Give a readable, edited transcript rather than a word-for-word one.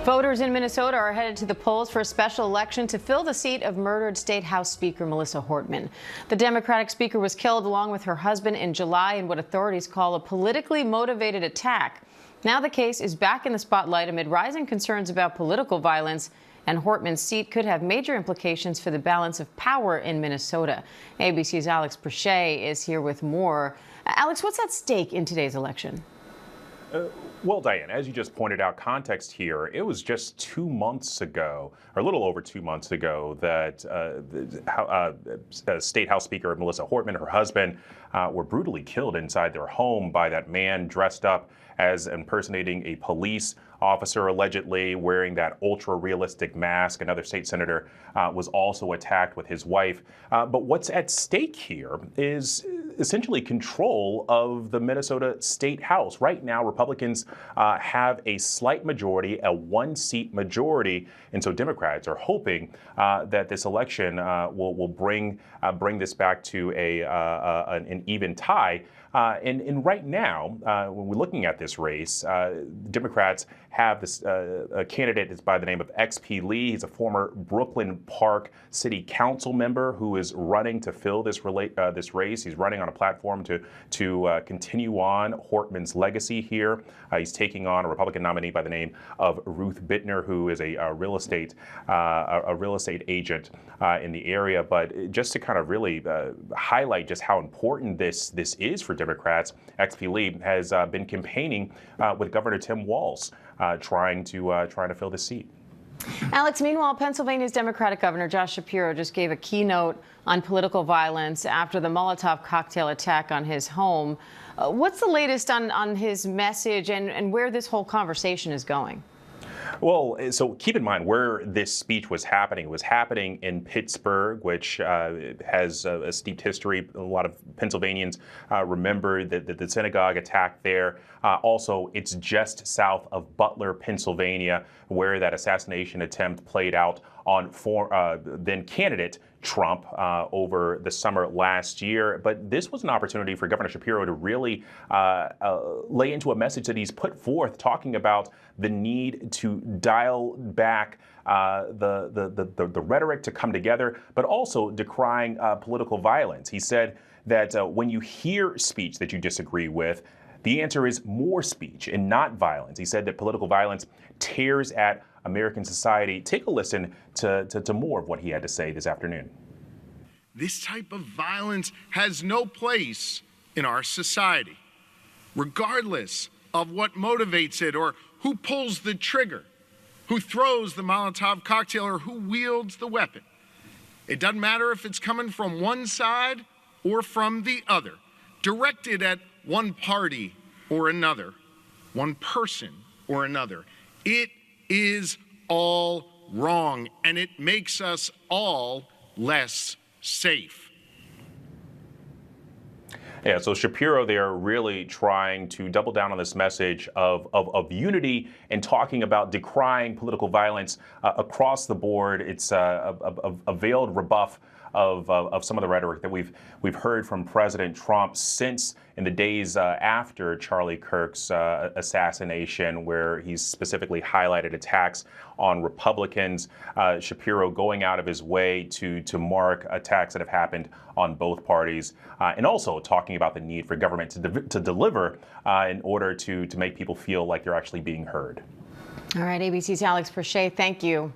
Voters in Minnesota are headed to the polls for a special election to fill the seat of murdered State House Speaker Melissa Hortman. The Democratic speaker was killed along with her husband in July in what authorities call a politically motivated attack. Now the case is back in the spotlight amid rising concerns about political violence, and Hortman's seat could have major implications for the balance of power in Minnesota. ABC's Alex Perche is here with more. Alex, what's at stake in today's election? Well, Diane, as you just pointed out, context here, it was just 2 months ago, or a little over 2 months ago, that State House Speaker Melissa Hortman and her husband were brutally killed inside their home by that man dressed up as impersonating a police officer, allegedly wearing that ultra-realistic mask. Another state senator was also attacked with his wife. But what's at stake here is essentially control of the Minnesota State House. Right now, Republicans have a slight majority, a one-seat majority, and so Democrats are hoping that this election will bring this back to an even tie. And right now, when we're looking at this race, Democrats have this a candidate is by the name of XP Lee. He's a former Brooklyn Park City Council member who is running to fill this race. He's running on a platform to continue on Hortman's legacy here. He's taking on a Republican nominee by the name of Ruth Bittner, who is a real estate agent in the area. But just to kind of really highlight just how important this is for Democrats, XP Lee has been campaigning with Governor Tim Walz, trying to fill the seat. Alex, meanwhile, Pennsylvania's Democratic Governor Josh Shapiro just gave a keynote on political violence after the Molotov cocktail attack on his home. What's the latest on his message and where this whole conversation is going? Well, so keep in mind where this speech was happening. It was happening in Pittsburgh, which has a steeped history. A lot of Pennsylvanians remember the synagogue attack there. Also, it's just south of Butler, Pennsylvania, where that assassination attempt played out on then candidate Trump over the summer last year. But this was an opportunity for Governor Shapiro to really lay into a message that he's put forth, talking about the need to dial back the rhetoric, to come together, but also decrying political violence. He said that when you hear speech that you disagree with, the answer is more speech and not violence. He said that political violence tears at American society. Take a listen to more of what he had to say this afternoon. This type of violence has no place in our society, regardless of what motivates it or who pulls the trigger, who throws the Molotov cocktail, or who wields the weapon. It doesn't matter if it's coming from one side or from the other, directed at one party or another, one person or another. It is all wrong, and it makes us all less safe. Yeah, so Shapiro there really trying to double down on this message of unity and talking about decrying political violence across the board. It's a veiled rebuff of some of the rhetoric that we've heard from President Trump since in the days after Charlie Kirk's assassination, where he's specifically highlighted attacks on Republicans. Shapiro going out of his way to mark attacks that have happened on both parties, and also talking about the need for government to deliver in order to make people feel like they're actually being heard. All right, ABC's Alex Perche, thank you.